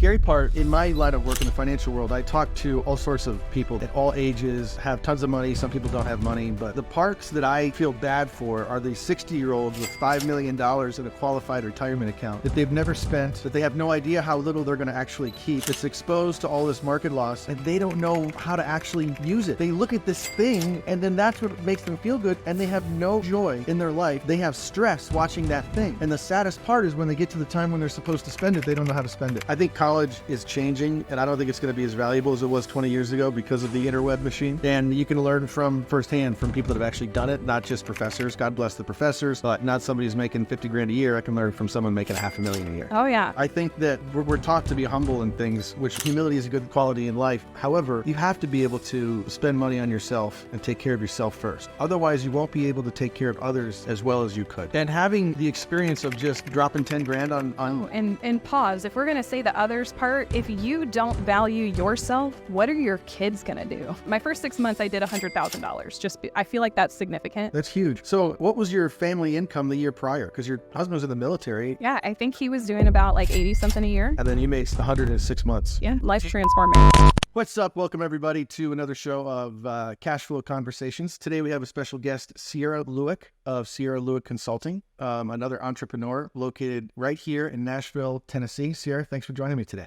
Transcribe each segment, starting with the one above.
scary part in my line of work in the financial world, I talk to all sorts of people at all ages, have tons of money. Some people don't have money, but the parts that I feel bad for are these 60-year-olds with $5 million in a qualified retirement account that they've never spent, that they have no idea how little they're going to actually keep. It's exposed to all this market loss and they don't know how to actually use it. They look at this thing and then that's what makes them feel good, and they have no joy in their life. They have stress watching that thing. And the saddest part is when they get to the time when they're supposed to spend it, they don't know how to spend it. I think college is changing, and I don't think it's going to be as valuable as it was 20 years ago because of the interweb machine. And you can learn from firsthand from people that have actually done it, not just professors. God bless the professors, but not somebody who's making 50 grand a year. I can learn from someone making $500,000 a year. Oh yeah. I think that we're taught to be humble in things, which humility is a good quality in life. However, you have to be able to spend money on yourself and take care of yourself first. Otherwise, you won't be able to take care of others as well as you could. And having the experience of just dropping 10 grand on and pause. If we're going to say the others part, if you don't value yourself, what are your kids going to do? My first 6 months, I did $100,000. I feel like that's significant. That's huge. So what was your family income the year prior? Because your husband was in the military. Yeah, I think he was doing about like 80 something a year. And then you made 100 in 6 months. Yeah, life transforming. What's up? Welcome everybody to another show of Cash Flow Conversations. Today we have a special guest, Cierra Lueck of Cierra Lueck Consulting, another entrepreneur located right here in Nashville, Tennessee. Cierra, thanks for joining me today.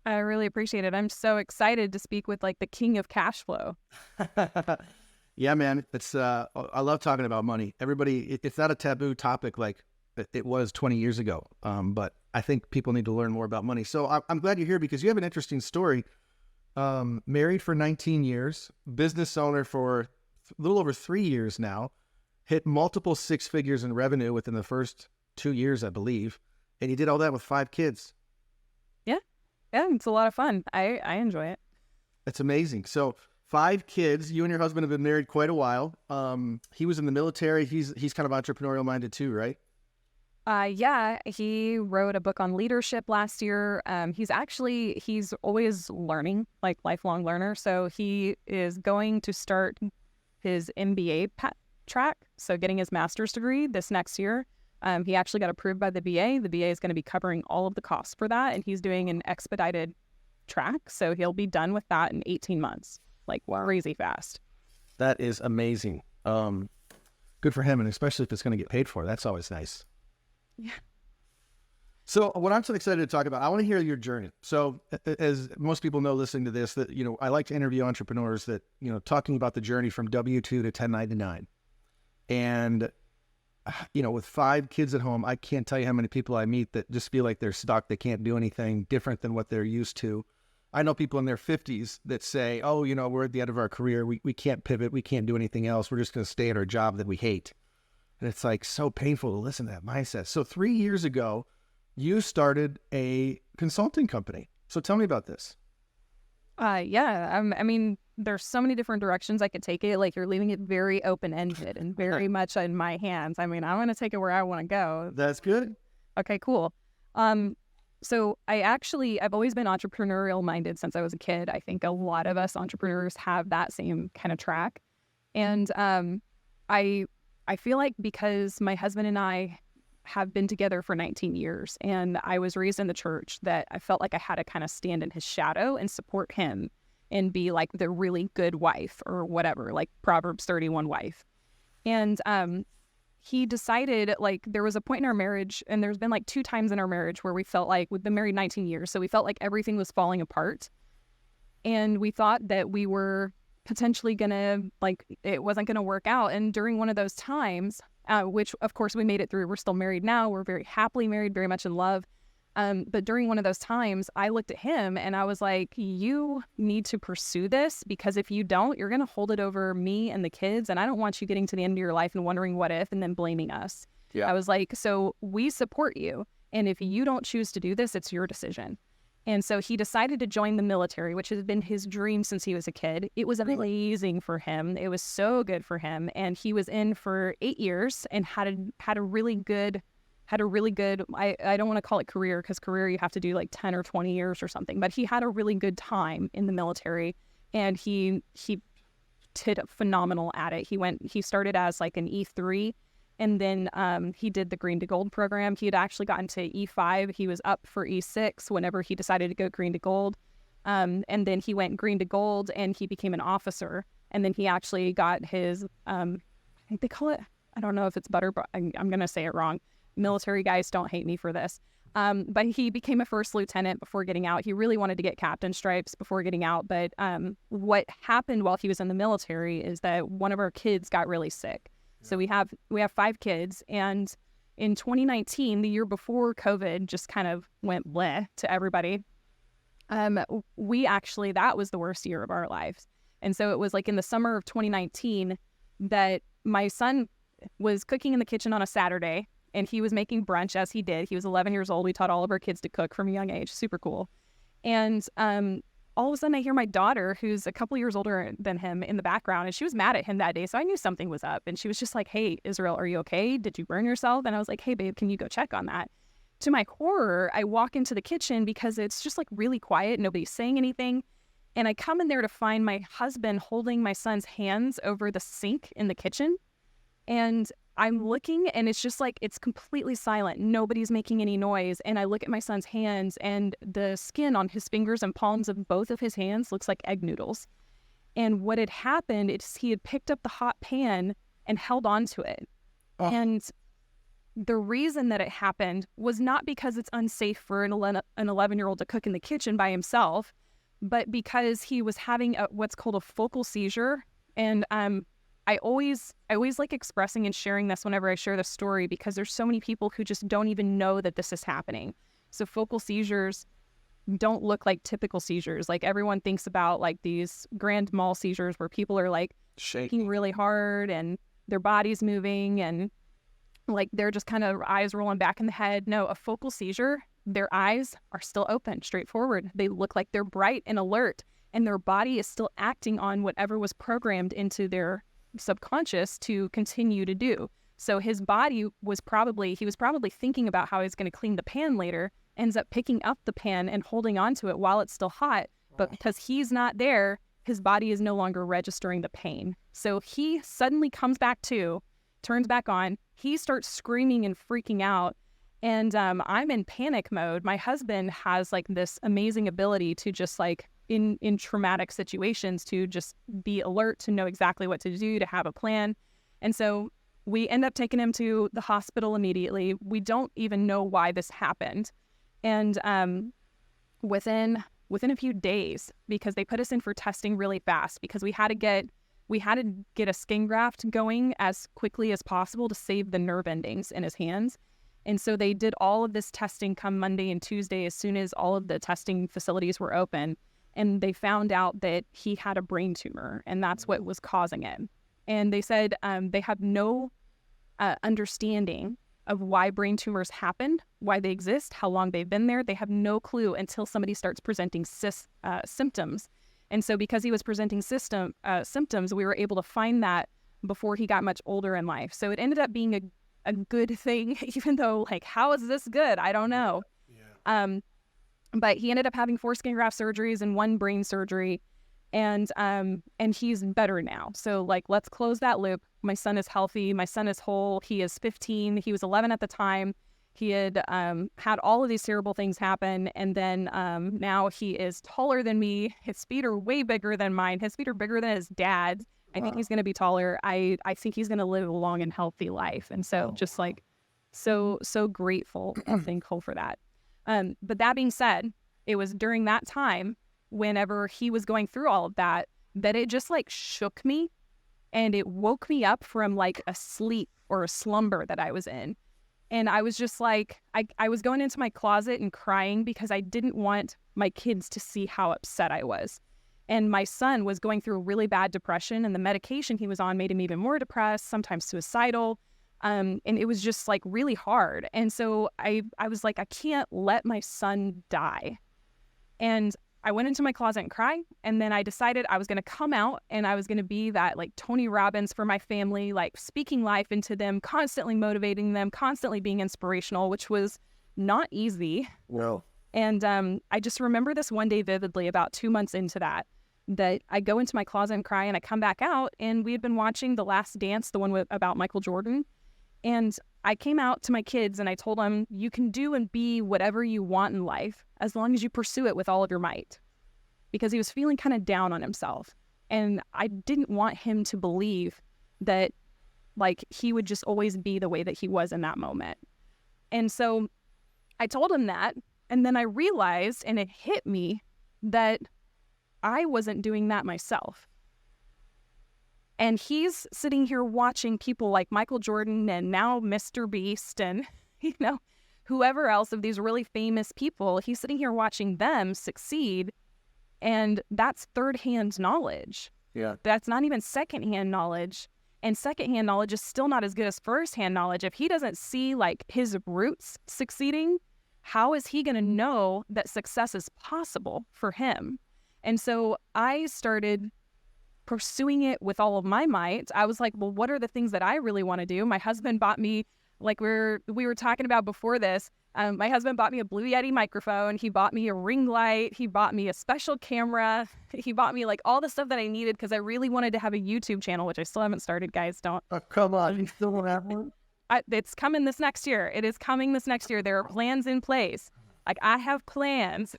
I really appreciate it. I'm so excited to speak with like the king of cash flow. Yeah, man. It's I love talking about money. Everybody, it's not a taboo topic like it was 20 years ago, but I think people need to learn more about money. So I'm glad you're here because you have an interesting story. Married for 19 years, business owner for a little over 3 years now, hit multiple six figures in revenue within the first 2 years, I believe. And you did all that with 5 kids. Yeah, it's a lot of fun. I enjoy it. It's amazing. So 5 kids, you and your husband have been married quite a while. He was in the military. He's kind of entrepreneurial minded too, right? Yeah, he wrote a book on leadership last year. He's always learning, like lifelong learner. So he is going to start his MBA track. So getting his master's degree this next year. He actually got approved by the BA. The BA is going to be covering all of the costs for that. And he's doing an expedited track. So he'll be done with that in 18 months, like crazy fast. That is amazing. Good for him. And especially if it's going to get paid for, that's always nice. Yeah. So what I'm so excited to talk about, I want to hear your journey. So as most people know listening to this, that, I like to interview entrepreneurs that, talking about the journey from W-2 to 1099. And, with 5 kids at home, I can't tell you how many people I meet that just feel like they're stuck. They can't do anything different than what they're used to. I know people in their 50s that say, oh, we're at the end of our career. We can't pivot. We can't do anything else. We're just going to stay at our job that we hate. And it's like so painful to listen to that mindset. So 3 years ago, you started a consulting company. So tell me about this. There's so many different directions I could take it. Like you're leaving it very open-ended and very much in my hands. I want to take it where I want to go. That's good. Okay, cool. So I've always been entrepreneurial minded since I was a kid. I think a lot of us entrepreneurs have that same kind of track. And I feel like because my husband and I have been together for 19 years and I was raised in the church, that I felt like I had to kind of stand in his shadow and support him and be like the really good wife or whatever, like Proverbs 31 wife. And he decided, like, there was a point in our marriage, and there's been like 2 times in our marriage where we felt like we've been married 19 years. So we felt like everything was falling apart. And we thought that we were potentially it wasn't gonna work out. And during one of those times, which of course we made it through, we're still married now, we're very happily married, very much in love. But during one of those times, I looked at him and I was like, you need to pursue this, because if you don't, you're gonna hold it over me and the kids. And I don't want you getting to the end of your life and wondering what if, and then blaming us. Yeah. I was like, so we support you. And if you don't choose to do this, it's your decision. And so he decided to join the military, which has been his dream since he was a kid. It was amazing for him. It was so good for him. And he was in for 8 years and had a really good, I don't want to call it career, because career you have to do like 10 or 20 years or something. But he had a really good time in the military, and he did phenomenal at it. He started as like an E3 And then he did the green to gold program. He had actually gotten to E5. He was up for E6 whenever he decided to go green to gold. And then he went green to gold and he became an officer. And then he actually got his, I think they call it, I don't know if it's butter, but I'm going to say it wrong. Military guys, don't hate me for this. But he became a first lieutenant before getting out. He really wanted to get captain stripes before getting out. But what happened while he was in the military is that one of our kids got really sick. So we have 5 kids, and in 2019, the year before COVID just kind of went bleh to everybody, that was the worst year of our lives. And so it was like in the summer of 2019 that my son was cooking in the kitchen on a Saturday, and he was making brunch as he did. He was 11 years old. We taught all of our kids to cook from a young age. Super cool. And all of a sudden I hear my daughter, who's a couple years older than him, in the background, and she was mad at him that day. So I knew something was up. And she was just like, "Hey, Israel, are you okay? Did you burn yourself?" And I was like, "Hey, babe, can you go check on that?" To my horror, I walk into the kitchen because it's just like really quiet. Nobody's saying anything. And I come in there to find my husband holding my son's hands over the sink in the kitchen. And I'm looking, and it's just like, it's completely silent. Nobody's making any noise. And I look at my son's hands, and the skin on his fingers and palms of both of his hands looks like egg noodles. And what had happened is he had picked up the hot pan and held on to it. Oh. And the reason that it happened was not because it's unsafe for an 11-year-old to cook in the kitchen by himself, but because he was having what's called a focal seizure. And I always like expressing and sharing this whenever I share this story, because there's so many people who just don't even know that this is happening. So focal seizures don't look like typical seizures. Like everyone thinks about like these grand mal seizures where people are like shaking really hard and their body's moving and like they're just kind of eyes rolling back in the head. No, a focal seizure, their eyes are still open, straightforward. They look like they're bright and alert, and their body is still acting on whatever was programmed into their subconscious to continue to do. So his body was probably thinking about how he's going to clean the pan later, ends up picking up the pan and holding on to it while it's still hot. But because he's not there, his body is no longer registering the pain. So he suddenly comes back to, turns back on. He starts screaming and freaking out. And I'm in panic mode. My husband has like this amazing ability to just like in traumatic situations to just be alert, to know exactly what to do, to have a plan. And so we end up taking him to the hospital immediately. We don't even know why this happened. And within a few days, because they put us in for testing really fast, because we had to get a skin graft going as quickly as possible to save the nerve endings in his hands. And so they did all of this testing come Monday and Tuesday as soon as all of the testing facilities were open. And they found out that he had a brain tumor, and that's what was causing it. And they said they have no understanding of why brain tumors happen, why they exist, how long they've been there. They have no clue until somebody starts presenting symptoms. And so because he was presenting symptoms, we were able to find that before he got much older in life. So it ended up being a good thing, even though, like, how is this good? I don't know. Yeah. But he ended up having 4 skin graft surgeries and 1 brain surgery, and he's better now. So, like, let's close that loop. My son is healthy. My son is whole. He is 15. He was 11 at the time. He had had all of these terrible things happen, and then now he is taller than me. His feet are way bigger than mine. His feet are bigger than his dad's. I think he's going to be taller. I think he's going to live a long and healthy life. And so just like so grateful and thankful for that. But that being said, it was during that time, whenever he was going through all of that, that it just like shook me, and it woke me up from like a sleep or a slumber that I was in. And I was just like, I was going into my closet and crying because I didn't want my kids to see how upset I was. And my son was going through a really bad depression, and the medication he was on made him even more depressed, sometimes suicidal. And it was just like really hard. And so I was like, I can't let my son die. And I went into my closet and cried. And then I decided I was going to come out, and I was going to be that like Tony Robbins for my family, like speaking life into them, constantly motivating them, constantly being inspirational, which was not easy. No. And I just remember this one day vividly, about 2 months into that I go into my closet and cry, and I come back out, and we had been watching The Last Dance, the one about Michael Jordan. And I came out to my kids and I told them, you can do and be whatever you want in life as long as you pursue it with all of your might. Because he was feeling kind of down on himself. And I didn't want him to believe that like he would just always be the way that he was in that moment. And so I told him that. And then I realized, and it hit me, that I wasn't doing that myself. And he's sitting here watching people like Michael Jordan and now Mr. Beast and, whoever else of these really famous people. He's sitting here watching them succeed. And that's third-hand knowledge. Yeah. That's not even second-hand knowledge. And second-hand knowledge is still not as good as first-hand knowledge. If he doesn't see like his roots succeeding, how is he going to know that success is possible for him? And so I started pursuing it with all of my might. I was like, well, what are the things that I really want to do? My husband bought me, like we were talking about before this, my husband bought me a Blue Yeti microphone. He bought me a ring light. He bought me a special camera. He bought me like all the stuff that I needed because I really wanted to have a YouTube channel, which I still haven't started, guys. Don't. Oh, come on. You still don't have one? It's coming this next year. It is coming this next year. There are plans in place. Like I have plans.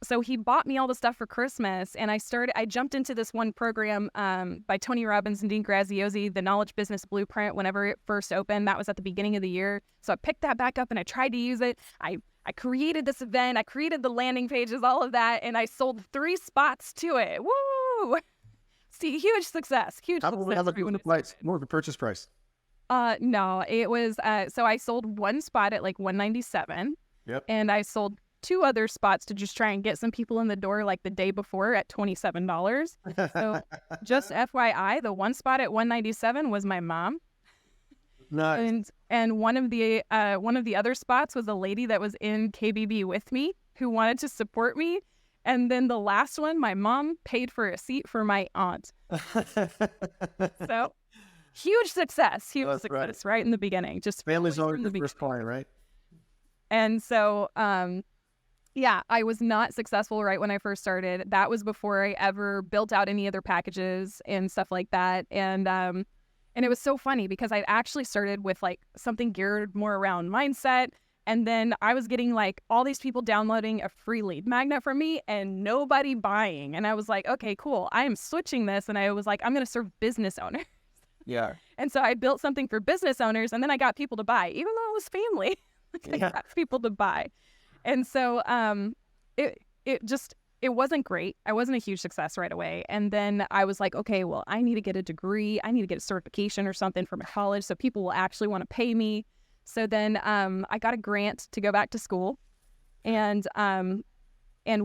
So he bought me all the stuff for Christmas, and I jumped into this one program by Tony Robbins and Dean Graziosi, the Knowledge Business Blueprint, whenever it first opened. That was at the beginning of the year. So I picked that back up and I tried to use it. I created this event. I created the landing pages, all of that, and I sold 3 spots to it. Woo! See, huge success. How much was the price? More of the purchase price? No, it was, so I sold 1 spot at like $197. Yep. And I sold 2 other spots to just try and get some people in the door like the day before at $27. So just FYI, the 1 spot at $197 was my mom. Nice. And one of the other spots was a lady that was in KBB with me who wanted to support me. And then the last one, my mom paid for a seat for my aunt. So huge success, right in the beginning. Just family's always the first client, right? And so, yeah, I was not successful right when I first started. That was before I ever built out any other packages and stuff like that. And it was so funny because I actually started with like something geared more around mindset. And then I was getting like all these people downloading a free lead magnet from me and nobody buying. And I was like, okay, cool. I am switching this. And I was like, I'm going to serve business owners. Yeah. And so I built something for business owners, and then I got people to buy, even though it was family. I got people to buy. And so it wasn't great. I wasn't a huge success right away. And then I was like, okay, well, I need to get a degree. I need to get a certification or something from college so people will actually want to pay me. So then I got a grant to go back to school. And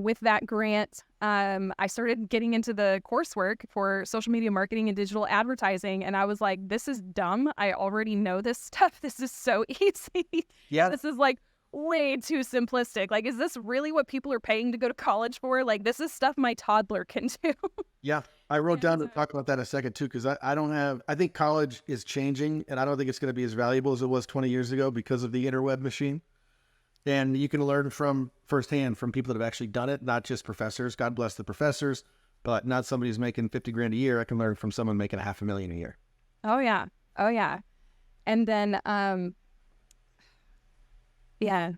with that grant, I started getting into the coursework for social media marketing and digital advertising. And I was like, this is dumb. I already know this stuff. This is so easy. Yeah. This is like way too simplistic. Like, is this really what people are paying to go to college for? Like, this is stuff my toddler can do. Yeah. I wrote down to talk about that in a second too, because I think college is changing, and I don't think it's going to be as valuable as it was 20 years ago because of the interweb machine. And you can learn from firsthand from people that have actually done it, not just professors. God bless the professors, but not somebody who's making $50,000 a year. I can learn from someone making $500,000 a year. Oh yeah. And then, yeah.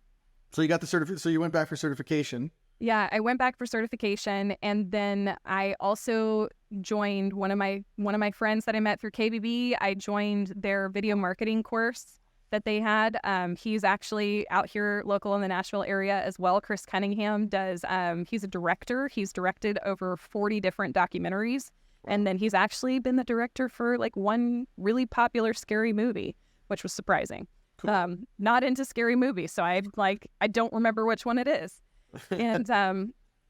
So you got the so you went back for certification. Yeah, I went back for certification, and then I also joined one of my friends that I met through KBB. I joined their video marketing course that they had. He's actually out here local in the Nashville area as well. Chris Cunningham does, he's a director. He's directed over 40 different documentaries. And then he's actually been the director for like one really popular scary movie, which was surprising. Cool. Not into scary movies. So I don't remember which one it is. And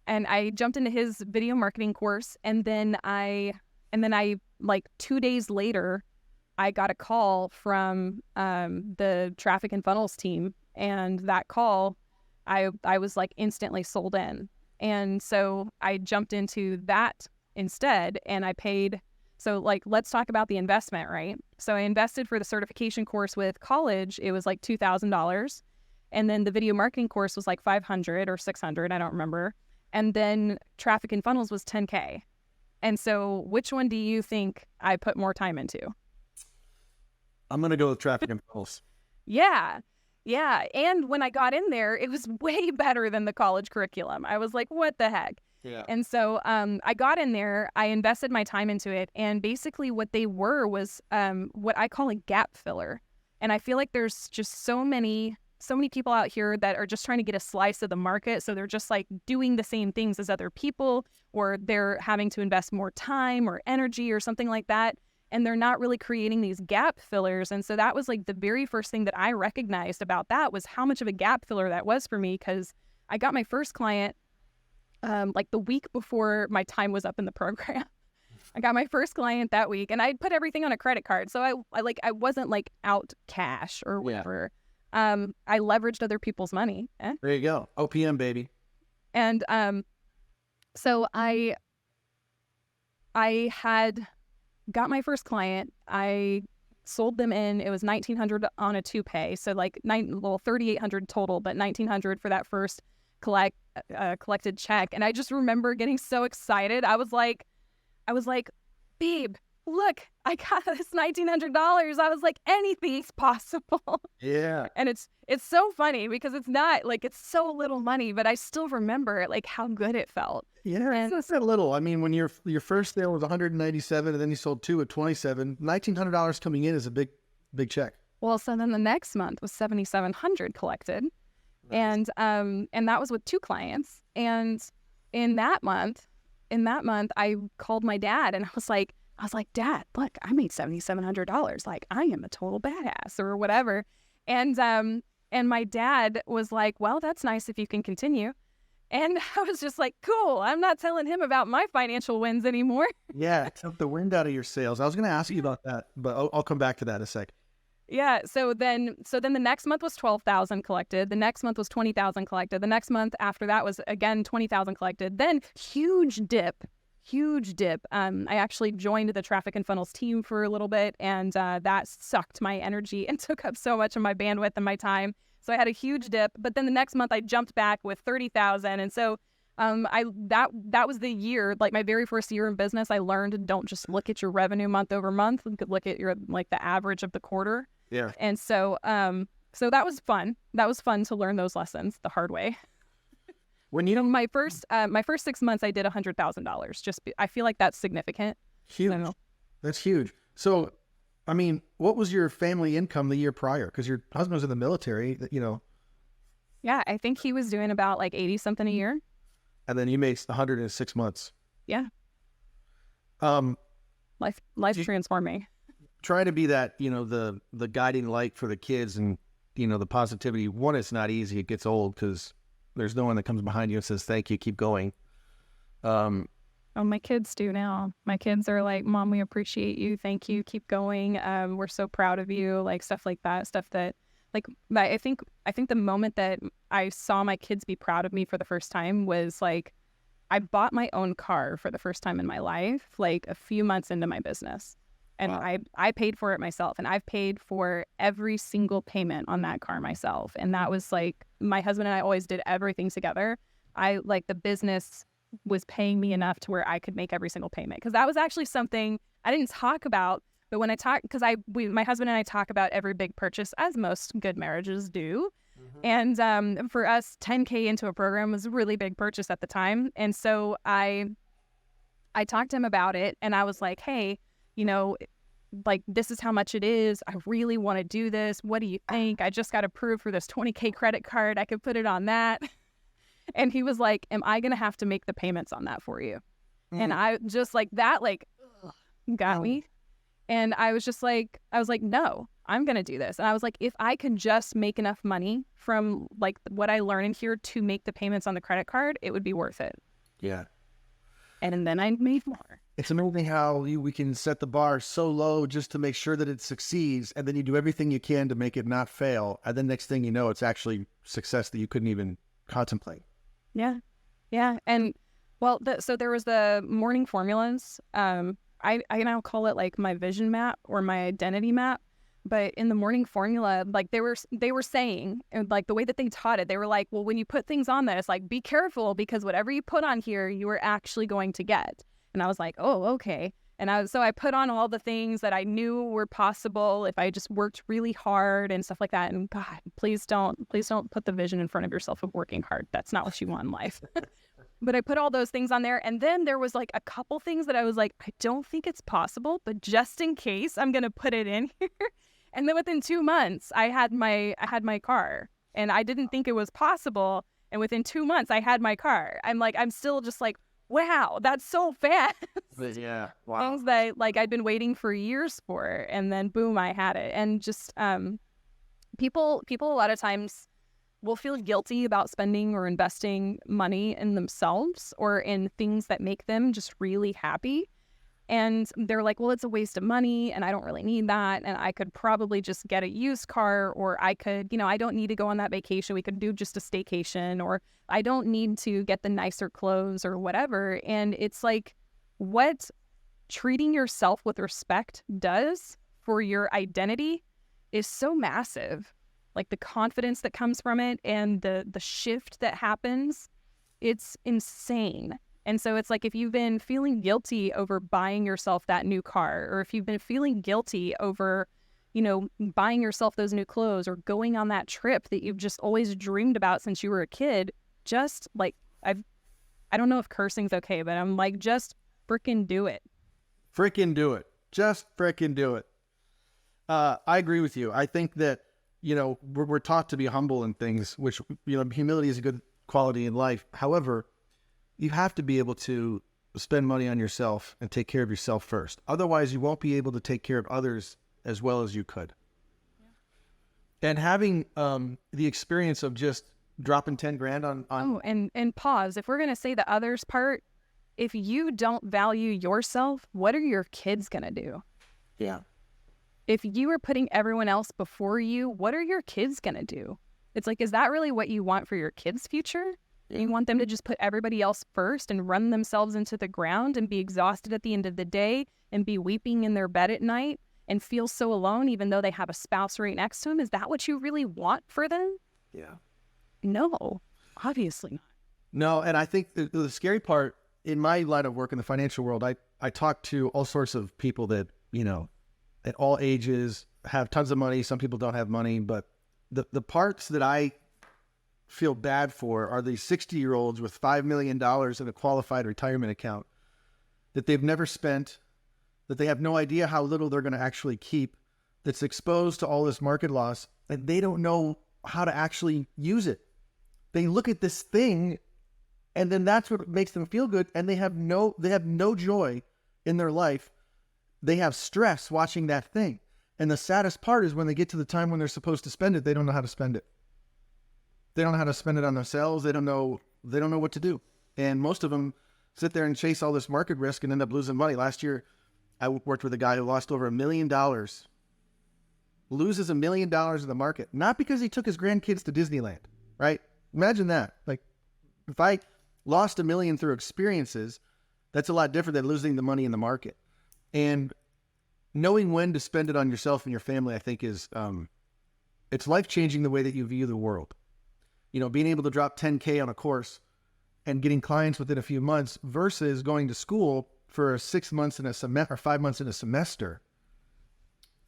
I jumped into his video marketing course. And then I like 2 days later, I got a call from the traffic and funnels team, and that call, I was like instantly sold in. And so I jumped into that instead, and I paid. So like, let's talk about the investment, right? So I invested for the certification course with college. It was like $2,000. And then the video marketing course was like $500 or $600. I don't remember. And then traffic and funnels was $10K. And so which one do you think I put more time into? I'm going to go with traffic and funnels. Yeah. Yeah. And when I got in there, it was way better than the college curriculum. I was like, what the heck? Yeah. And so I got in there, I invested my time into it. And basically what they were was what I call a gap filler. And I feel like there's just so many people out here that are just trying to get a slice of the market. So they're just like doing the same things as other people, or they're having to invest more time or energy or something like that. And they're not really creating these gap fillers. And so that was like the very first thing that I recognized about that was how much of a gap filler that was for me, because I got my first client like the week before my time was up in the program. I got my first client that week, and I put everything on a credit card. So I wasn't like out cash or whatever. I leveraged other people's money. There you go. OPM, baby. And so I had got my first client. I sold them in. It was $1,900 on a 2-pay. So like $3,800 total, but $1,900 for that first collected check. And I just remember getting so excited. I was like, babe, look, I got this $1,900. I was like, anything's possible. Yeah. And it's so funny because it's not like, it's so little money, but I still remember like how good it felt. Yeah, And it's not little. I mean, when your first sale was 197 and then you sold 2 at 27, $1,900 coming in is a big check. well, so then the next month was 7,700 collected. Nice. And that was with 2 clients. And in that month, I called my dad and I was like, Dad, look, I made $7,700. Like, I am a total badass or whatever. And my dad was like, well, that's nice if you can continue. And I was just like, cool. I'm not telling him about my financial wins anymore. Yeah, it took the wind out of your sails. I was going to ask you about that, but I'll come back to that in a sec. Yeah. So then the next month was 12,000 collected. The next month was 20,000 collected. The next month after that was again 20,000 collected. Then huge dip. I actually joined the traffic and funnels team for a little bit, and that sucked my energy and took up so much of my bandwidth and my time. So I had a huge dip. But then the next month I jumped back with 30,000, and so that was the year, like my very first year in business. I learned, don't just look at your revenue month over month. Look at your like the average of the quarter. Yeah. And so so that was fun. That was fun to learn those lessons the hard way. When you My first 6 months I did $100,000. I feel like that's significant. huge. That's huge. So, I mean, what was your family income the year prior? Because your husband was in the military, you know. Yeah, I think he was doing about like 80 something a year. And then you made 100 in 6 months. Yeah. Life transformed me. Trying to be that, you know, the guiding light for the kids and, you know, the positivity. One, it's not easy. It gets old because there's no one that comes behind you and says, thank you, keep going. Oh, my kids do now. My kids are like, Mom, we appreciate you. Thank you. Keep going. We're so proud of you. Like stuff like that. Stuff that like, I think the moment that I saw my kids be proud of me for the first time was like, I bought my own car for the first time in my life, like a few months into my business. And Wow. I paid for it myself, and I've paid for every single payment on that car myself. And that was like, my husband and I always did everything together. The business was paying me enough to where I could make every single payment. Because that was actually something I didn't talk about, but when I talk, because my husband and I talk about every big purchase, as most good marriages do. Mm-hmm. And for us, 10K into a program was a really big purchase at the time. And so I talked to him about it, and I was like, hey, you know, like, this is how much it is. I really want to do this. What do you think? I just got approved for this 20K credit card. I could put it on that. And he was like, am I going to have to make the payments on that for you? And I just like that, like, got me. And I was like, no, I'm going to do this. And I was like, if I could just make enough money from like what I learned in here to make the payments on the credit card, it would be worth it. Yeah. And then I made more. It's amazing how we can set the bar so low just to make sure that it succeeds, and then you do everything you can to make it not fail, and then next thing you know, it's actually success that you couldn't even contemplate. Yeah. And well, so there was the morning formulas. I now call it like my vision map or my identity map. But in the morning formula, like they were saying, and like the way that they taught it, they were like, well, when you put things on this, like be careful, because whatever you put on here, you are actually going to get. And I was like, oh, okay. And so I put on all the things that I knew were possible if I just worked really hard and stuff like that. And God, please don't put the vision in front of yourself of working hard. That's not what you want in life. But I put all those things on there. And then there was like a couple things that I was like, I don't think it's possible, but just in case, I'm going to put it in here. And then within 2 months, I had my car, and I didn't think it was possible. And within 2 months, I had my car. I'm still just like, wow, that's so fast. But yeah, wow. Things that like I'd been waiting for years for, and then boom, I had it. And just people a lot of times will feel guilty about spending or investing money in themselves or in things that make them just really happy. And they're like, well, it's a waste of money and I don't really need that. And I could probably just get a used car, or I could, I don't need to go on that vacation. We could do just a staycation, or I don't need to get the nicer clothes or whatever. And it's like, what treating yourself with respect does for your identity is so massive. Like the confidence that comes from it and the shift that happens, it's insane. And so it's like, if you've been feeling guilty over buying yourself that new car, or if you've been feeling guilty over, buying yourself those new clothes or going on that trip that you've just always dreamed about since you were a kid, just like, I don't know if cursing's okay, but I'm like, just freaking do it. Freaking do it. Just freaking do it. I agree with you. I think that, we're taught to be humble in things, which, humility is a good quality in life. However, you have to be able to spend money on yourself and take care of yourself first. Otherwise, you won't be able to take care of others as well as you could. Yeah. And having the experience of just dropping 10 grand on... Oh, and pause. If we're going to say the others part, if you don't value yourself, what are your kids going to do? Yeah. If you are putting everyone else before you, what are your kids going to do? It's like, is that really what you want for your kids' future? You want them to just put everybody else first and run themselves into the ground and be exhausted at the end of the day and be weeping in their bed at night and feel so alone even though they have a spouse right next to them? Is that what you really want for them? Yeah. No, obviously not. No, and I think the scary part in my line of work in the financial world, I talk to all sorts of people that, at all ages have tons of money. Some people don't have money, but the parts that I feel bad for are these 60-year-olds with $5 million in a qualified retirement account that they've never spent, that they have no idea how little they're going to actually keep, that's exposed to all this market loss, and they don't know how to actually use it. They look at this thing, and then that's what makes them feel good, and they have no joy in their life. They have stress watching that thing. And the saddest part is when they get to the time when they're supposed to spend it, they don't know how to spend it. They don't know how to spend it on themselves. They don't know what to do. And most of them sit there and chase all this market risk and end up losing money. Last year, I worked with a guy who lost over $1 million. Loses $1 million in the market. Not because he took his grandkids to Disneyland, right? Imagine that. Like, if I lost $1 million through experiences, that's a lot different than losing the money in the market. And knowing when to spend it on yourself and your family, I think is, it's life-changing the way that you view the world. Being able to drop 10K on a course and getting clients within a few months versus going to school for 6 months in a semester or 5 months in a semester,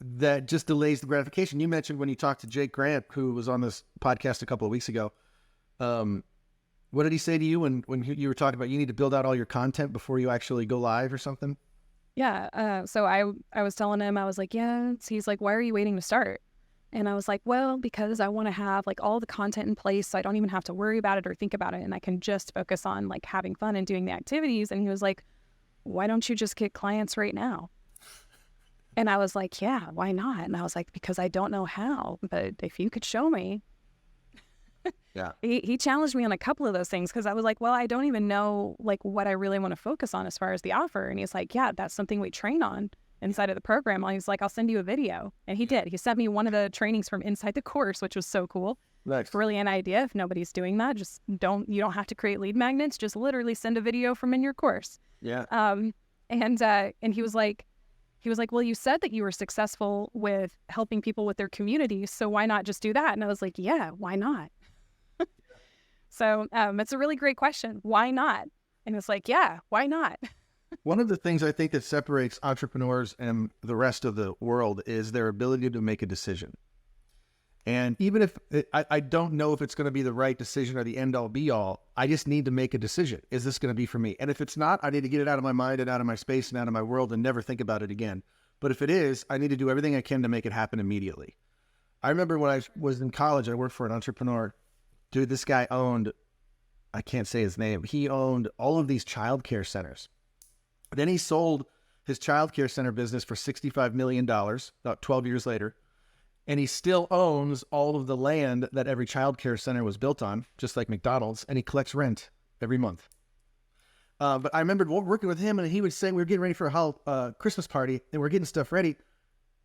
that just delays the gratification. You mentioned when you talked to Jake Grant, who was on this podcast a couple of weeks ago. What did he say to you when you were talking about you need to build out all your content before you actually go live or something? Yeah. So I was telling him, I was like, yeah. He's like, why are you waiting to start? And I was like, well, because I want to have like all the content in place so I don't even have to worry about it or think about it. And I can just focus on like having fun and doing the activities. And he was like, why don't you just get clients right now? And I was like, yeah, why not? And I was like, because I don't know how, but if you could show me. Yeah. He challenged me on a couple of those things because I was like, well, I don't even know like what I really want to focus on as far as the offer. And he's like, yeah, that's something we train on inside of the program. And he's like, I'll send you a video. And he did. He sent me one of the trainings from inside the course, which was so cool. Nice. Brilliant idea. If nobody's doing that, you don't have to create lead magnets. Just literally send a video from in your course. Yeah. And he was like, well, you said that you were successful with helping people with their communities. So why not just do that? And I was like, yeah, why not? So it's a really great question. Why not? And it's like, yeah, why not? One of the things I think that separates entrepreneurs and the rest of the world is their ability to make a decision. And even if I don't know if it's going to be the right decision or the end all be all, I just need to make a decision. Is this going to be for me? And if it's not, I need to get it out of my mind and out of my space and out of my world and never think about it again. But if it is, I need to do everything I can to make it happen immediately. I remember when I was in college, I worked for an entrepreneur. Dude, this guy owned, I can't say his name. He owned all of these childcare centers. Then he sold his childcare center business for $65 million about 12 years later. And he still owns all of the land that every childcare center was built on, just like McDonald's, and he collects rent every month. But I remember working with him, and he would say, we were getting ready for a Christmas party, and we're getting stuff ready.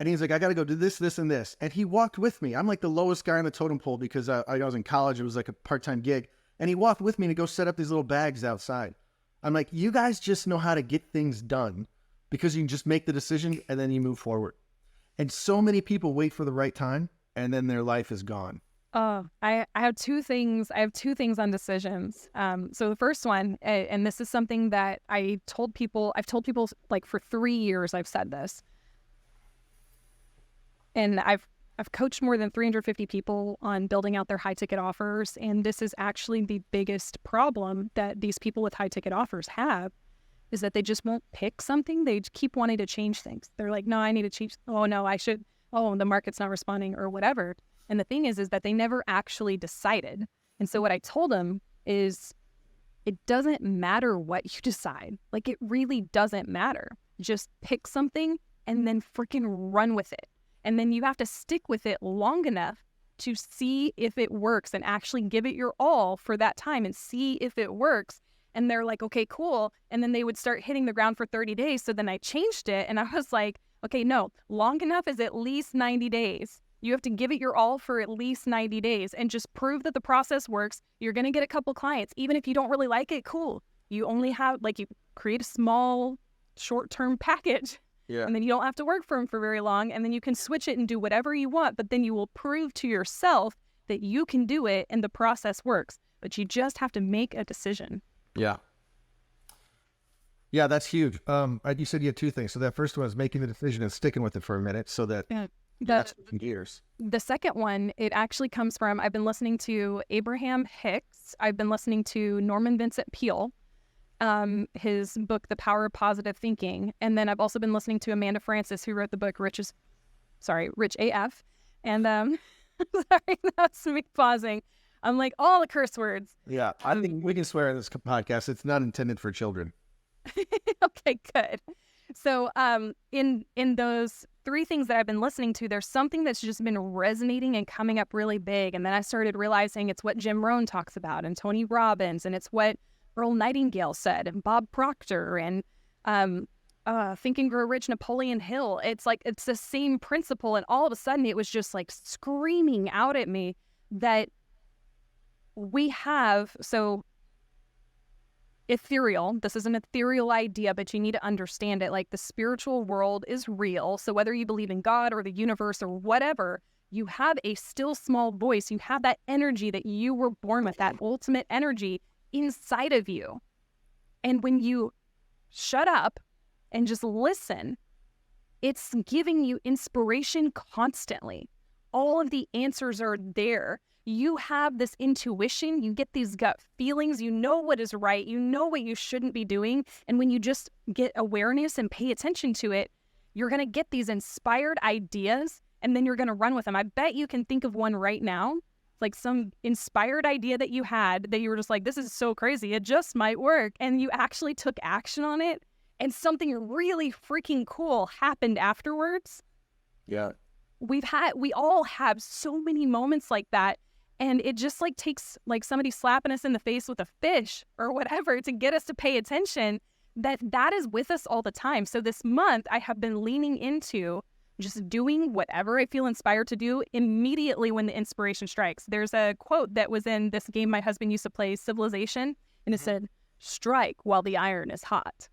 And he's like, I got to go do this, this, and this. And he walked with me. I'm like the lowest guy on the totem pole because I was in college. It was like a part-time gig. And he walked with me to go set up these little bags outside. I'm like, you guys just know how to get things done because you can just make the decision and then you move forward. And so many people wait for the right time and then their life is gone. I have two things. I have two things on decisions. So the first one, and this is something that I've told people like for 3 years, I've said this. And I've coached more than 350 people on building out their high ticket offers. And this is actually the biggest problem that these people with high ticket offers have, is that they just won't pick something. They keep wanting to change things. They're like, no, I need to change. Oh, no, I should. Oh, the market's not responding or whatever. And the thing is that they never actually decided. And so what I told them is it doesn't matter what you decide. Like, it really doesn't matter. Just pick something and then freaking run with it. And then you have to stick with it long enough to see if it works and actually give it your all for that time and see if it works. And they're like, okay, cool. And then they would start hitting the ground for 30 days. So then I changed it and I was like, okay, no, long enough is at least 90 days. You have to give it your all for at least 90 days and just prove that the process works. You're going to get a couple clients. Even if you don't really like it, cool. You only have, like, you create a small short-term package. Yeah. And then you don't have to work for them for very long. And then you can switch it and do whatever you want. But then you will prove to yourself that you can do it and the process works. But you just have to make a decision. Yeah. Yeah, that's huge. You said you had two things. So that first one is making the decision and sticking with it for a minute so that that's years. The second one, it actually comes from, I've been listening to Abraham Hicks. I've been listening to Norman Vincent Peale, his book, The Power of Positive Thinking. And then I've also been listening to Amanda Francis, who wrote the book Rich AF. And sorry, that's me pausing. I'm like, all the curse words. Yeah, I think we can swear in this podcast. It's not intended for children. Okay, good. So in those three things that I've been listening to, there's something that's just been resonating and coming up really big. And then I started realizing it's what Jim Rohn talks about and Tony Robbins, and it's what Earl Nightingale said and Bob Proctor and Think and Grow Rich, Napoleon Hill. It's like, it's the same principle. And all of a sudden it was just like screaming out at me that we have, so ethereal, this is an ethereal idea, but you need to understand it. Like, the spiritual world is real. So whether you believe in God or the universe or whatever, you have a still small voice. You have that energy that you were born with, that ultimate energy inside of you. And when you shut up and just listen, it's giving you inspiration constantly. All of the answers are there. You have this intuition, you get these gut feelings, you know what is right, you know what you shouldn't be doing. And when you just get awareness and pay attention to it, you're going to get these inspired ideas and then you're going to run with them. I bet you can think of one right now, like some inspired idea that you had that you were just like, this is so crazy, it just might work. And you actually took action on it and something really freaking cool happened afterwards. Yeah. We all have so many moments like that. And it just like takes like somebody slapping us in the face with a fish or whatever to get us to pay attention that is with us all the time. So this month I have been leaning into just doing whatever I feel inspired to do immediately when the inspiration strikes. There's a quote that was in this game my husband used to play, Civilization, and it said, strike while the iron is hot.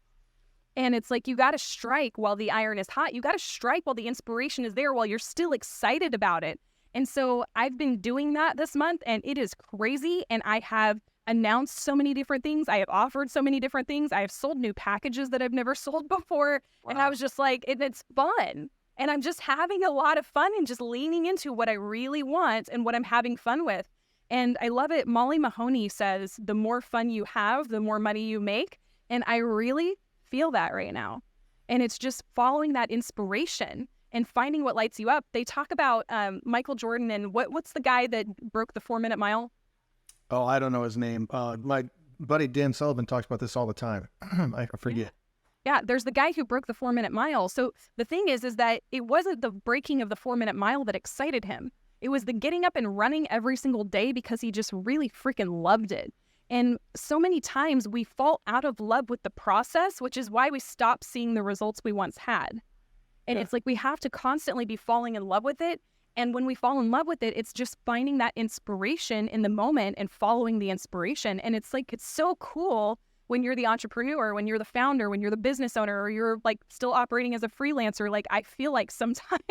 And it's like, you got to strike while the iron is hot. You got to strike while the inspiration is there, while you're still excited about it. And so I've been doing that this month and it is crazy. And I have announced so many different things. I have offered so many different things. I have sold new packages that I've never sold before. Wow. And I was just like, it's fun. And I'm just having a lot of fun and just leaning into what I really want and what I'm having fun with. And I love it. Molly Mahoney says, the more fun you have, the more money you make. And I really feel that right now. And it's just following that inspiration and finding what lights you up. They talk about Michael Jordan and what's the guy that broke the 4-minute mile? Oh, I don't know his name. My buddy Dan Sullivan talks about this all the time. I forget. Yeah, there's the guy who broke the 4-minute mile. So the thing is that it wasn't the breaking of the 4-minute mile that excited him. It was the getting up and running every single day because he just really freaking loved it. And so many times we fall out of love with the process, which is why we stop seeing the results we once had. And it's like we have to constantly be falling in love with it. And when we fall in love with it, it's just finding that inspiration in the moment and following the inspiration. And it's like, it's so cool when you're the entrepreneur, when you're the founder, when you're the business owner, or you're like still operating as a freelancer. Like, I feel like sometimes,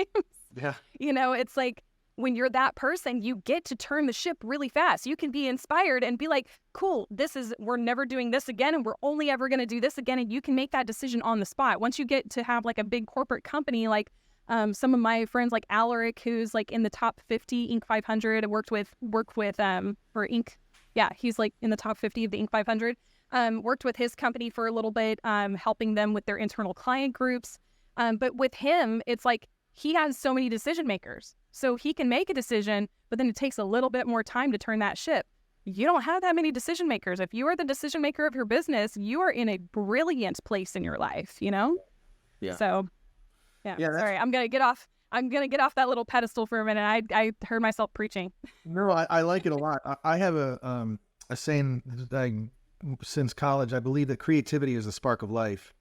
you know, it's like, when you're that person, you get to turn the ship really fast. You can be inspired and be like, cool, we're never doing this again, and we're only ever going to do this again. And you can make that decision on the spot. Once you get to have like a big corporate company, like some of my friends like Alaric, who's like in the top 50 Inc. 500, I worked with for Inc. Yeah, he's like in the top 50 of the Inc. 500. Worked with his company for a little bit, helping them with their internal client groups. But with him, it's like he has so many decision makers. So he can make a decision, but then it takes a little bit more time to turn that ship. You don't have that many decision makers. If you are the decision maker of your business, you are in a brilliant place in your life, you know? Yeah. So, yeah. Sorry, I'm gonna get off that little pedestal for a minute. I heard myself preaching. No, I like it a lot. I have a saying that since college. I believe that creativity is the spark of life.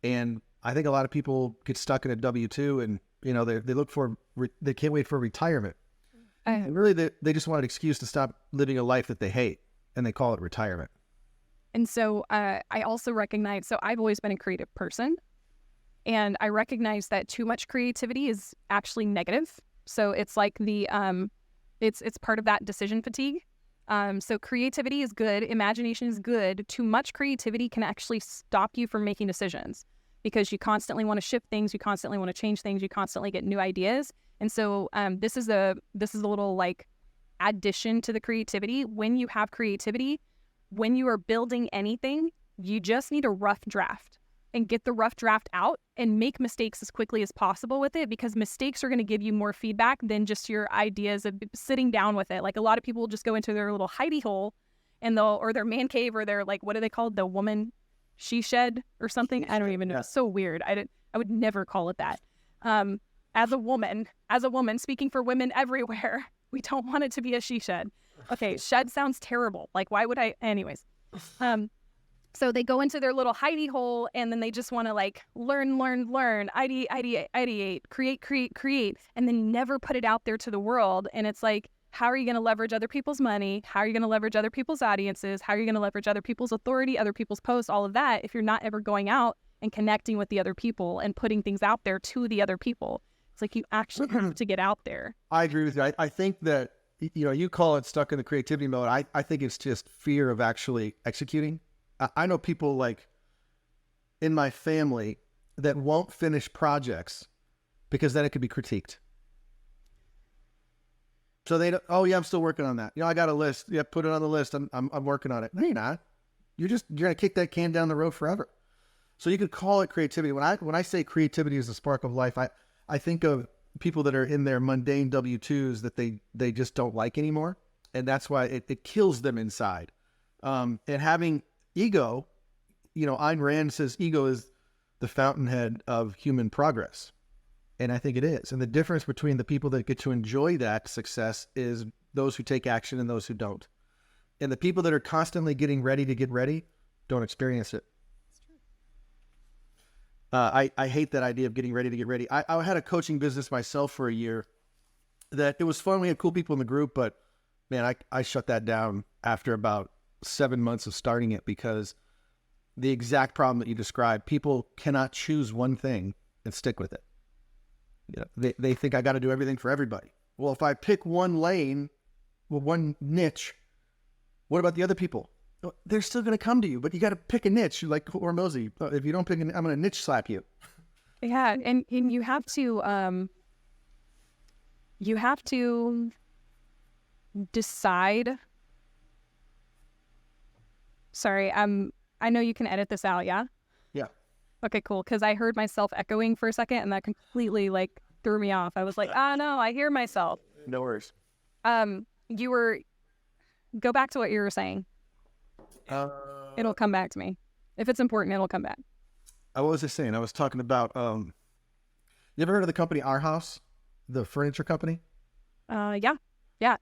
And I think a lot of people get stuck in a W-2 and, you know, they can't wait for retirement. And really, they just want an excuse to stop living a life that they hate, and they call it retirement. And so I also recognize, so I've always been a creative person, and I recognize that too much creativity is actually negative. So it's like it's part of that decision fatigue. So creativity is good, imagination is good. Too much creativity can actually stop you from making decisions, because you constantly want to shift things, you constantly want to change things, you constantly get new ideas. And so this is a little like addition to the creativity. When you have creativity, when you are building anything, you just need a rough draft and get the rough draft out and make mistakes as quickly as possible with it, because mistakes are going to give you more feedback than just your ideas of sitting down with it. Like, a lot of people will just go into their little hidey hole and or their man cave, or their, like, what are they called? The woman she shed or something. I don't even know. It's so weird. I would never call it that. As a woman, speaking for women everywhere, we don't want it to be a she shed. Okay, shed sounds terrible. Like, why would I? Anyways, so they go into their little hidey hole, and then they just want to like learn, ideate, create, and then never put it out there to the world. And it's like, how are you going to leverage other people's money? How are you going to leverage other people's audiences? How are you going to leverage other people's authority, other people's posts, all of that, if you're not ever going out and connecting with the other people and putting things out there to the other people? It's like, you actually have to get out there. I agree with you. I think that, you know, you call it stuck in the creativity mode. I think it's just fear of actually executing. I know people like in my family that won't finish projects because then it could be critiqued. So they don't, oh yeah, I'm still working on that. You know, I got a list. Yeah, put it on the list. I'm working on it. No, you're not. You're gonna kick that can down the road forever. So you could call it creativity. When I say creativity is the spark of life, I think of people that are in their mundane W-2s that they just don't like anymore, and that's why it kills them inside. And having ego, you know, Ayn Rand says ego is the fountainhead of human progress. And I think it is. And the difference between the people that get to enjoy that success is those who take action and those who don't. And the people that are constantly getting ready to get ready don't experience it. I hate that idea of getting ready to get ready. I had a coaching business myself for a year that it was fun. We had cool people in the group, but man, I shut that down after about 7 months of starting it, because the exact problem that you described, people cannot choose one thing and stick with it. You know, they think I got to do everything for everybody. Well, if I pick one lane, one niche, What about the other people? Oh, they're still going to come to you, but you got to pick a niche. Like Hormozy, if you don't pick, I'm going to niche slap you. Yeah, and you have to decide. Sorry, I know you can edit this out, yeah? Yeah. Okay, cool. Because I heard myself echoing for a second, and that completely like threw me off. I was like, no, I hear myself. No worries. Go back to what you were saying. It'll come back to me. If it's important, it'll come back. What was I saying? I was talking about, you ever heard of the company Our House, the furniture company? Yeah.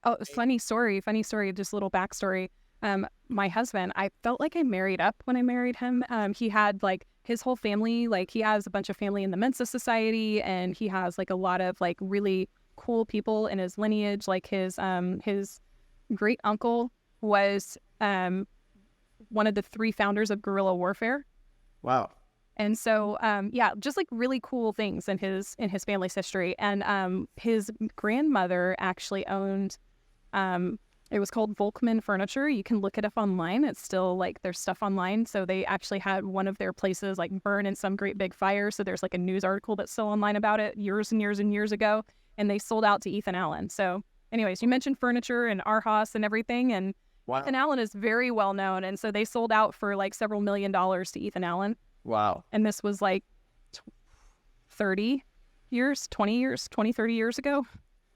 Oh, funny story, just a little backstory. My husband, I felt like I married up when I married him. He had like his whole family, like he has a bunch of family in the Mensa Society, and he has like a lot of like really cool people in his lineage. Like his great uncle was one of the 3 founders of guerrilla warfare. Wow. And so, just like really cool things in his family's history. And his grandmother actually owned, it was called Volkman Furniture. You can look it up online. It's still like there's stuff online. So they actually had one of their places like burn in some great big fire. So there's like a news article that's still online about it years and years and years ago. And they sold out to Ethan Allen. So anyways, you mentioned furniture and Arhas and everything. And wow. Ethan Allen is very well known. And so they sold out for like several $1 million to Ethan Allen. Wow. And this was like 30 years ago.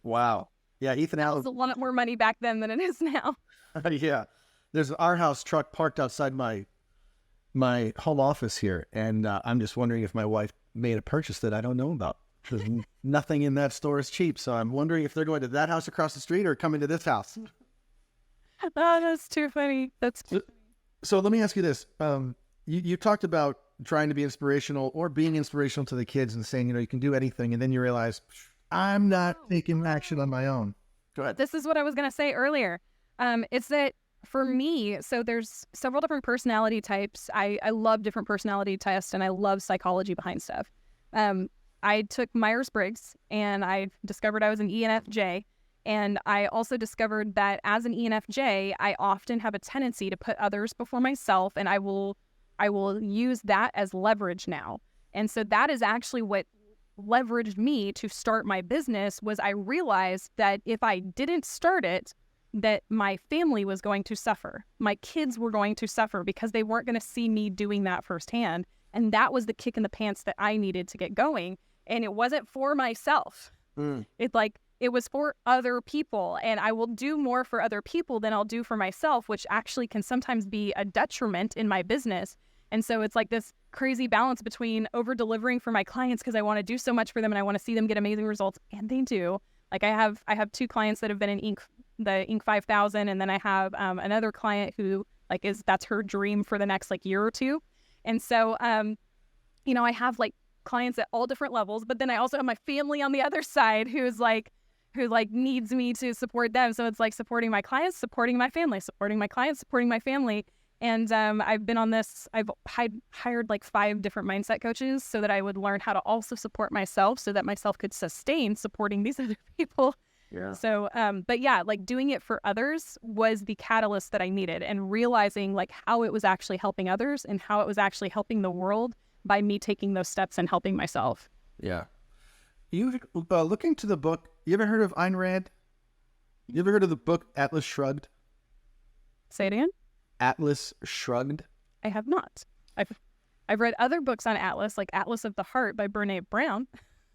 Wow. Yeah, Ethan Allen. It's a lot more money back then than it is now. Yeah. There's an Our House truck parked outside my home office here. And I'm just wondering if my wife made a purchase that I don't know about. Because nothing in that store is cheap. So I'm wondering if they're going to that house across the street or coming to this house. Oh, that's too funny. So let me ask you this. You talked about trying to be inspirational or being inspirational to the kids and saying, you can do anything. And then you realize, I'm not taking action on my own. Go ahead. This is what I was going to say earlier. It's that for me, so there's several different personality types. I love different personality tests, and I love psychology behind stuff. I took Myers-Briggs, and I discovered I was an ENFJ. And I also discovered that as an ENFJ, I often have a tendency to put others before myself, and I will use that as leverage now. And so that is actually what leveraged me to start my business. Was I realized that if I didn't start it, that my family was going to suffer. My kids were going to suffer because they weren't going to see me doing that firsthand. And that was the kick in the pants that I needed to get going. And it wasn't for myself. It was for other people, and I will do more for other people than I'll do for myself, which actually can sometimes be a detriment in my business. And so it's like this crazy balance between over delivering for my clients because I want to do so much for them and I want to see them get amazing results, and they do. Like I have 2 clients that have been in the Inc. 5000, and then I have another client who that's her dream for the next year or two. And so I have clients at all different levels, but then I also have my family on the other side who needs me to support them. So it's supporting my clients, supporting my family, supporting my clients, supporting my family. And I've been on this, I've hired 5 different mindset coaches so that I would learn how to also support myself so that myself could sustain supporting these other people. Yeah. So, but yeah, doing it for others was the catalyst that I needed, and realizing how it was actually helping others and how it was actually helping the world by me taking those steps and helping myself. Yeah. You looking to the book, you ever heard of Ayn Rand? You ever heard of the book Atlas Shrugged? Say it again? Atlas Shrugged? I have not. I've read other books on Atlas, like Atlas of the Heart by Brene Brown.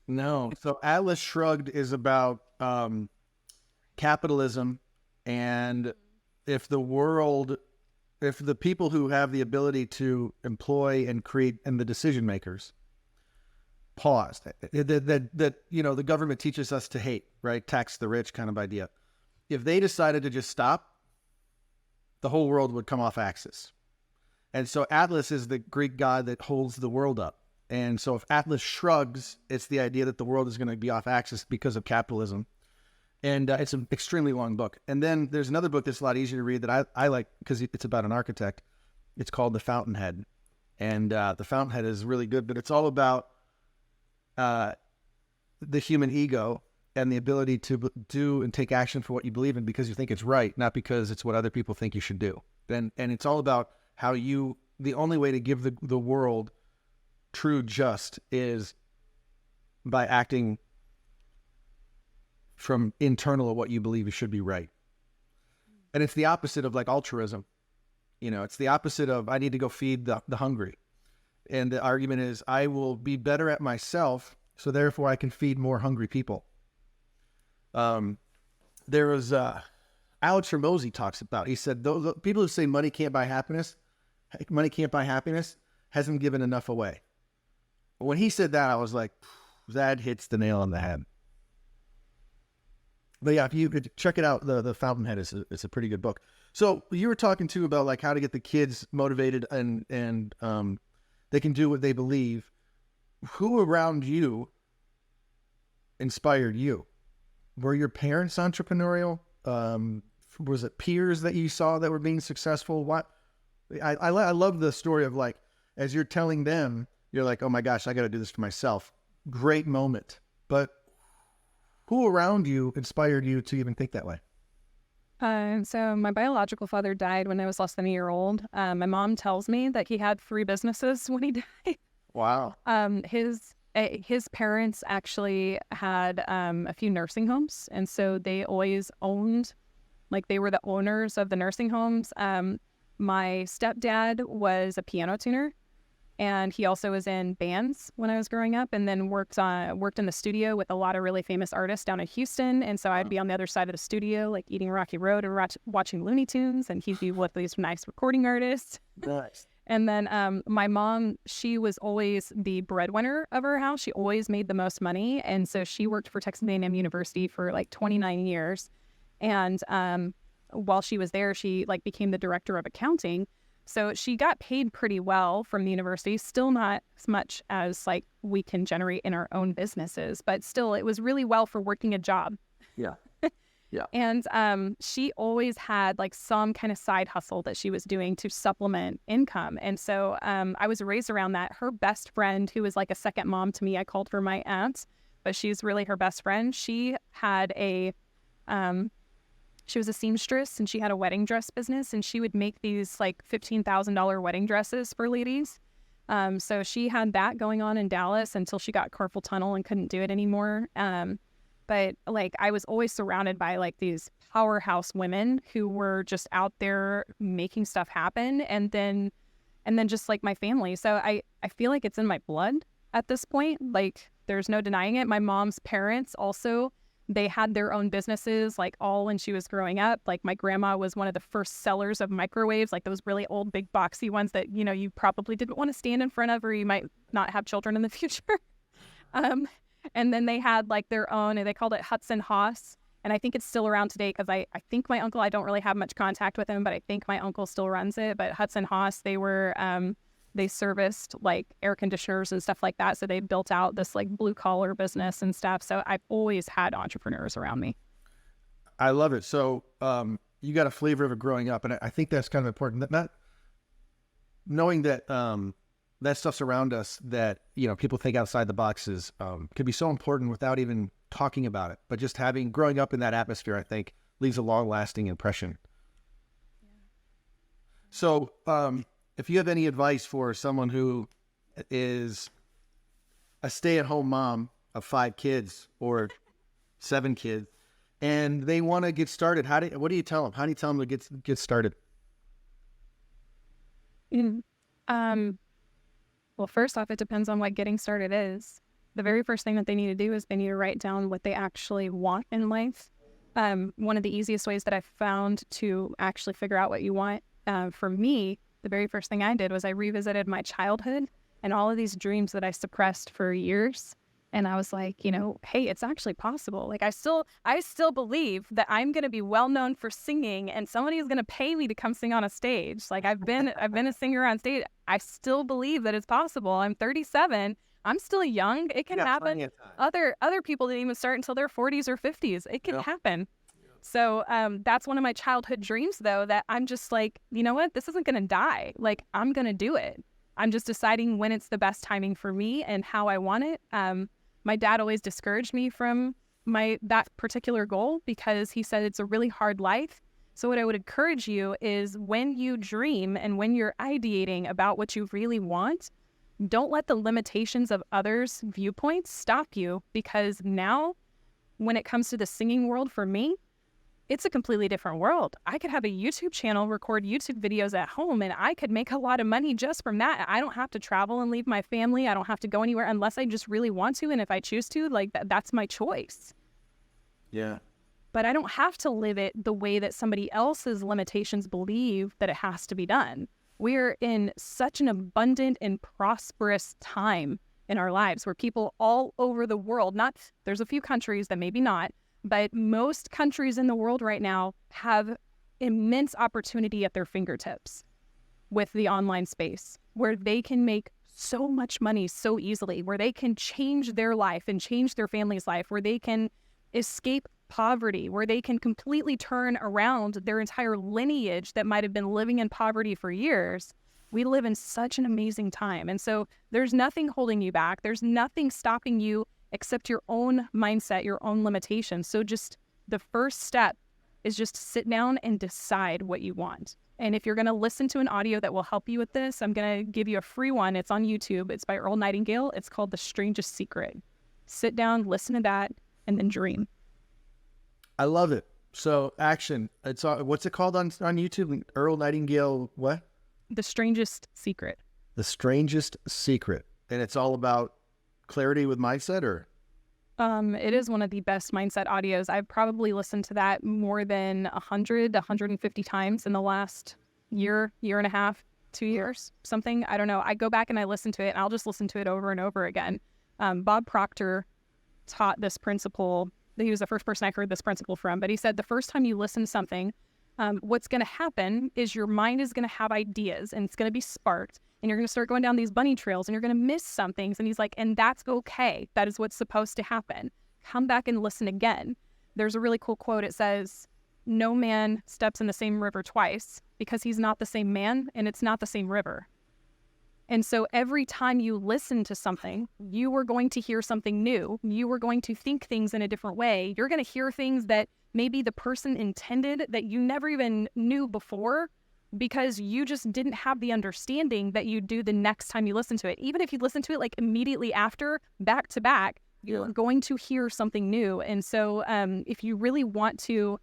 No. So Atlas Shrugged is about capitalism, and if the people who have the ability to employ and create, and the decision makers paused, that the government teaches us to hate, right? Tax the rich kind of idea. If they decided to just stop, the whole world would come off axis. And so Atlas is the Greek god that holds the world up. And so if Atlas shrugs, it's the idea that the world is going to be off axis because of capitalism. And it's an extremely long book. And then there's another book that's a lot easier to read that I like because it's about an architect. It's called The Fountainhead. And The Fountainhead is really good, but it's all about the human ego and the ability to do and take action for what you believe in because you think it's right, not because it's what other people think you should do. And it's all about how the only way to give the world true just is by acting from internal of what you believe it should be right. And it's the opposite of like altruism. It's the opposite of I need to go feed the hungry. And the argument is I will be better at myself, so therefore I can feed more hungry people. There was Alex Hormozy talks about, he said, the people who say money can't buy happiness hasn't given enough away. When he said that, I was like, that hits the nail on the head. But yeah, if you could check it out, the Fountainhead it's a pretty good book. So you were talking too about like how to get the kids motivated and they can do what they believe. Who around you inspired you? Were your parents entrepreneurial? Was it peers that you saw that were being successful? What? I love the story of like, as you're telling them, you're like, oh my gosh, I got to do this for myself. Great moment. But who around you inspired you to even think that way? So my biological father died when I was less than a year old. My mom tells me that he had 3 businesses when he died. Wow. His parents actually had a few nursing homes, and so they always owned, like they were the owners of the nursing homes. My stepdad was a piano tuner, and he also was in bands when I was growing up, and then worked in the studio with a lot of really famous artists down in Houston. And so I'd be on the other side of the studio, like eating Rocky Road and watching Looney Tunes, and he'd be with these nice recording artists. Nice. And then my mom, she was always the breadwinner of her house. She always made the most money. And so she worked for Texas A&M University for like 29 years. And while she was there, she like became the director of accounting. So she got paid pretty well from the university, still not as much as like we can generate in our own businesses, but still it was really well for working a job. Yeah. Yeah. And she always had like some kind of side hustle that she was doing to supplement income. And so I was raised around that. Her best friend, who was like a second mom to me, I called her my aunt, but she's really her best friend. She had she was a seamstress, and she had a wedding dress business, and she would make these like $15,000 wedding dresses for ladies. So she had that going on in Dallas until she got carpal tunnel and couldn't do it anymore. But like I was always surrounded by like these powerhouse women who were just out there making stuff happen, and then just like my family. So I feel like it's in my blood at this point. Like there's no denying it. My mom's parents also, they had their own businesses, like all when she was growing up. Like my grandma was one of the first sellers of microwaves, like those really old, big, boxy ones that, you know, you probably didn't want to stand in front of, or you might not have children in the future. And then they had like their own, and they called it Hudson Haas. And I think it's still around today because I think my uncle, I don't really have much contact with him, but I think my uncle still runs it. But Hudson Haas, they were, they serviced like air conditioners and stuff like that. So they built out this like blue collar business and stuff. So I've always had entrepreneurs around me. I love it. So you got a flavor of it growing up. And I think that's kind of important. That knowing that that stuff's around us that, you know, people think outside the boxes can be so important without even talking about it. But just growing up in that atmosphere, I think, leaves a long-lasting impression. Yeah. So if you have any advice for someone who is a stay-at-home mom of 5 kids or 7 kids, and they want to get started, what do you tell them? How do you tell them to get started? Well, first off, it depends on what getting started is. The very first thing that they need to do is they need to write down what they actually want in life. One of the easiest ways that I've found to actually figure out what you want, for me, the very first thing I did was I revisited my childhood and all of these dreams that I suppressed for years. And I was like, you know, hey, it's actually possible. Like I still believe that I'm going to be well known for singing, and somebody is going to pay me to come sing on a stage. Like I've been a singer on stage. I still believe that it's possible. I'm 37. I'm still young. It can happen. Other people didn't even start until their 40s or 50s. It can happen. So that's one of my childhood dreams, though, that I'm just like, you know what? This isn't going to die. Like I'm going to do it. I'm just deciding when it's the best timing for me and how I want it. My dad always discouraged me from that particular goal because he said it's a really hard life. So what I would encourage you is when you dream and when you're ideating about what you really want, don't let the limitations of others' viewpoints stop you, because now when it comes to the singing world for me, it's a completely different world. I could have a YouTube channel, record YouTube videos at home, and I could make a lot of money just from that. I don't have to travel and leave my family. I don't have to go anywhere unless I just really want to. And if I choose to, like that's my choice. Yeah. But I don't have to live it the way that somebody else's limitations believe that it has to be done. We're in such an abundant and prosperous time in our lives where people all over the world, there's a few countries that maybe not, but most countries in the world right now have immense opportunity at their fingertips with the online space where they can make so much money so easily, where they can change their life and change their family's life, where they can escape poverty, where they can completely turn around their entire lineage that might have been living in poverty for years. We live in such an amazing time. And so there's nothing holding you back. There's nothing stopping you except your own mindset, your own limitations. So just the first step is just sit down and decide what you want. And if you're going to listen to an audio that will help you with this, I'm going to give you a free one. It's on YouTube. It's by Earl Nightingale. It's called The Strangest Secret. Sit down, listen to that, and then dream. I love it. So action. It's what's it called on YouTube? Earl Nightingale what? The Strangest Secret. The Strangest Secret. And it's all about clarity with mindset, or? It is one of the best mindset audios. I've probably listened to that more than 100, 150 times in the last year and a half, 2 years, something. I don't know. I go back and I listen to it, and I'll just listen to it over and over again. Bob Proctor taught this principle. He was the first person I heard this principle from, but he said the first time you listen to something, what's going to happen is your mind is going to have ideas, and it's going to be sparked, and you're going to start going down these bunny trails, and you're going to miss some things. And he's like, and that's okay. That is what's supposed to happen. Come back and listen again. There's a really cool quote. It says, no man steps in the same river twice, because he's not the same man and it's not the same river. And so every time you listen to something, you are going to hear something new. You are going to think things in a different way. You're going to hear things that maybe the person intended that you never even knew before, because you just didn't have the understanding that you do the next time you listen to it. Even if you listen to it like immediately after, back to back, you're going to hear something new. And so if you really want to,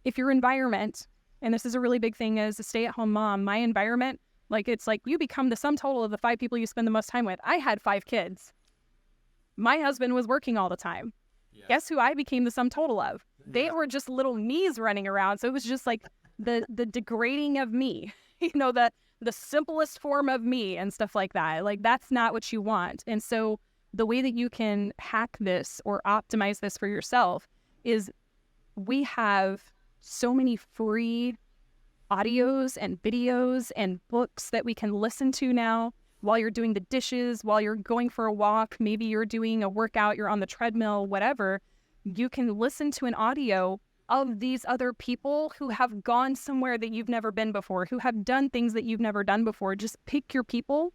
if your environment, and this is a really big thing as a stay-at-home mom, my environment, like it's like you become the sum total of the 5 people you spend the most time with. I had 5 kids. My husband was working all the time. Yeah. Guess who I became the sum total of? They were just little me's running around. So it was just like the degrading of me, you know, the simplest form of me and stuff like that. Like that's not what you want. And so the way that you can hack this or optimize this for yourself is we have so many free audios and videos and books that we can listen to now while you're doing the dishes, while you're going for a walk, maybe you're doing a workout, you're on the treadmill, whatever. You can listen to an audio of these other people who have gone somewhere that you've never been before, who have done things that you've never done before. Just pick your people,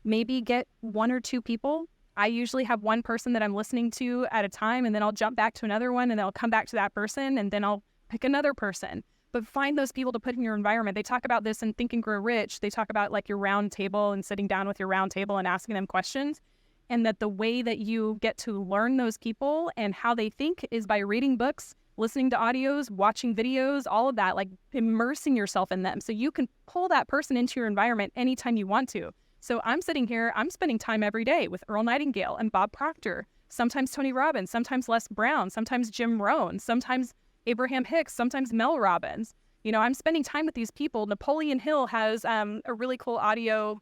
maybe get 1 or 2 people. I usually have one person that I'm listening to at a time, and then I'll jump back to another one, and then I'll come back to that person, and then I'll pick another person. But find those people to put in your environment. They talk about this in Think and Grow Rich. They talk about like your round table and sitting down with your round table and asking them questions. And that the way that you get to learn those people and how they think is by reading books, listening to audios, watching videos, all of that, like immersing yourself in them. So you can pull that person into your environment anytime you want to. So I'm sitting here, I'm spending time every day with Earl Nightingale and Bob Proctor, sometimes Tony Robbins, sometimes Les Brown, sometimes Jim Rohn, sometimes Abraham Hicks, sometimes Mel Robbins. You know, I'm spending time with these people. Napoleon Hill has a really cool audio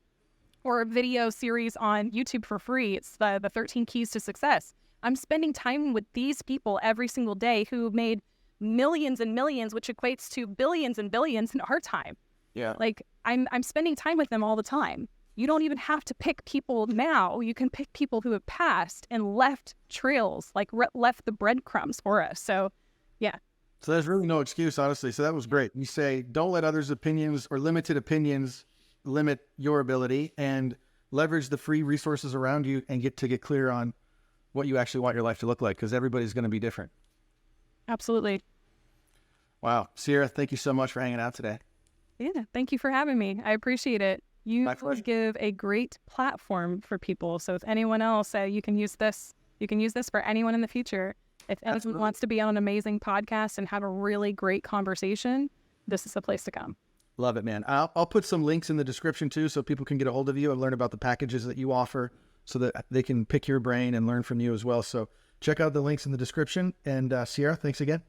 or video series on YouTube for free. It's the 13 Keys to Success. I'm spending time with these people every single day who made millions and millions, which equates to billions and billions in our time. Yeah. Like I'm spending time with them all the time. You don't even have to pick people now. You can pick people who have passed and left trails, like left the breadcrumbs for us. So, yeah. So there's really no excuse, honestly. So that was great. You say, don't let others' opinions or limited opinions limit your ability, and leverage the free resources around you and get clear on what you actually want your life to look like, because everybody's going to be different. Absolutely. Wow. Cierra, thank you so much for hanging out today. Yeah, thank you for having me. I appreciate it. You give a great platform for people. So if anyone else, you can use this. You can use this for anyone in the future. If anyone wants to be on an amazing podcast and have a really great conversation, this is the place to come. Love it, man. I'll put some links in the description too, so people can get a hold of you and learn about the packages that you offer, so that they can pick your brain and learn from you as well. So check out the links in the description. And Cierra, thanks again.